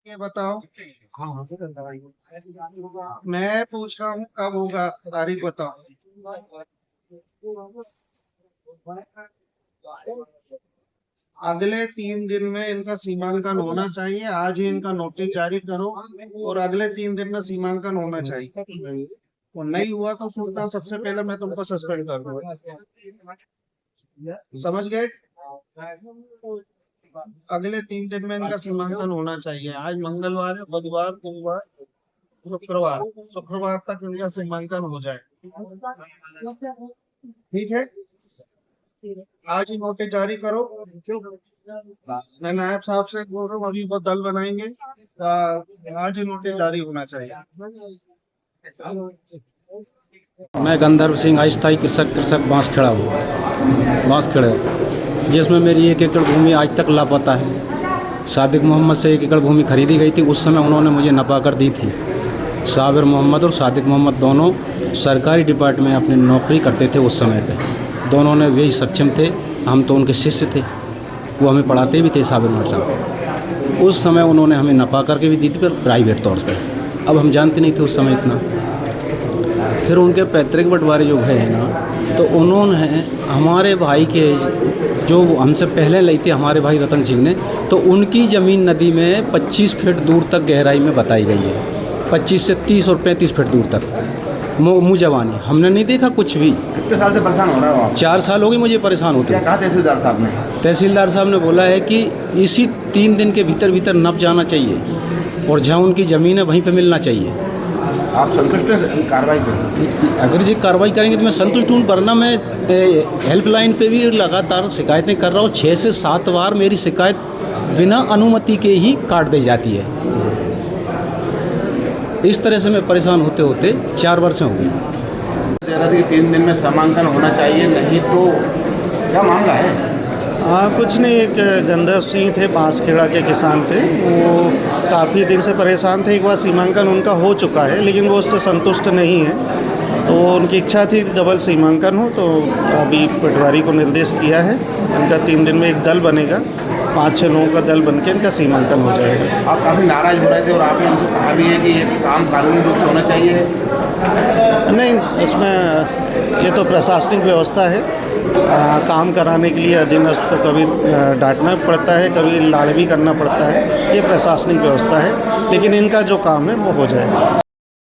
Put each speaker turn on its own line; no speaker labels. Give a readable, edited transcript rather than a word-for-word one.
ये बताओ। मैं पूछ रहा हूँ कब होगा, तारीख बताओ। अगले 3 दिन में इनका सीमांकन होना चाहिए। आज ही इनका नोटिस जारी करो और अगले 3 दिन में सीमांकन होना चाहिए। और नहीं हुआ तो सूचना सबसे पहले मैं तुमको सस्पेंड कर दूंगा। समझ गए? अगले 3 दिन में इनका सीमांकन होना चाहिए। आज मंगलवार है, बुधवार, गुरुवार, शुक्रवार, शुक्रवार तक इनका सीमांकन हो जाए। ठीक है, आज ही नोटिस जारी करो। मैं नायब साहब से बोल रहा हूँ, अभी वो दल बनाएंगे। आज ही नोटिस जारी होना चाहिए।
मैं गंधर्व सिंह अस्थायी कृषक बांसखेड़ा हूँ, बांसखेड़े, जिसमें मेरी 1 एकड़ भूमि आज तक लापता है। सादिक मोहम्मद से 1 एकड़ भूमि खरीदी गई थी, उस समय उन्होंने मुझे नपा कर दी थी। साबिर मोहम्मद और सादिक मोहम्मद दोनों सरकारी डिपार्टमेंट में अपनी नौकरी करते थे उस समय पे। दोनों ने वे सक्षम थे, हम तो उनके शिष्य थे, वो हमें पढ़ाते भी थे। साबिर मोहम्मद साहब उस समय उन्होंने हमें नपा करके भी दी थी, पर प्राइवेट तौर पर। अब हम जानते नहीं थे उस समय इतना। फिर उनके पैतृक बंटवारे जो है ना, तो उन्होंने हमारे भाई के जो हमसे पहले ली थी, हमारे भाई रतन सिंह ने, तो उनकी ज़मीन नदी में 25 फीट दूर तक गहराई में बताई गई है। 25 से 30 और 35 फीट दूर तक मुँह जवानी। हमने नहीं देखा कुछ भी।
कितने साल से परेशान हो रहा है आप?
4 साल हो गए मुझे परेशान होते।
क्या कहा तहसीलदार साहब ने?
तहसीलदार साहब ने बोला है कि इसी 3 दिन के भीतर नप जाना चाहिए और जहाँ उनकी ज़मीन है वहीं पे मिलना चाहिए।
आप संतुष्ट हैं कार्रवाई से?
अगर जी कार्रवाई करेंगे तो मैं संतुष्ट हूँ, वरना मैं हेल्पलाइन पे भी लगातार शिकायतें कर रहा हूँ। 6 से 7 बार मेरी शिकायत बिना अनुमति के ही काट दी जाती है। इस तरह से मैं परेशान होते होते 4 वर्ष हो गए।
कह रहा था कि 3 दिन में सीमांकन होना चाहिए, नहीं तो क्या मामला है?
कुछ नहीं, एक गंधर्व सिंह थे, बांसखेड़ा के किसान थे। वो काफ़ी दिन से परेशान थे। एक बार सीमांकन उनका हो चुका है, लेकिन वो उससे संतुष्ट नहीं है, तो उनकी इच्छा थी डबल सीमांकन हो। तो अभी पटवारी को निर्देश किया है, इनका 3 दिन में एक दल बनेगा, 5-6 लोगों का दल बनके इनका सीमांकन हो जाएगा।
आप काफ़ी नाराज़ हो रहे थे और आपने उनसे कहा भी है कि ये काम कानूनी रूप से होना चाहिए।
नहीं, इसमें ये तो प्रशासनिक व्यवस्था है। काम कराने के लिए अधीनस्थ को कभी डांटना पड़ता है, कभी लाड़ भी करना पड़ता है। ये प्रशासनिक व्यवस्था है, लेकिन इनका जो काम है वो हो जाएगा।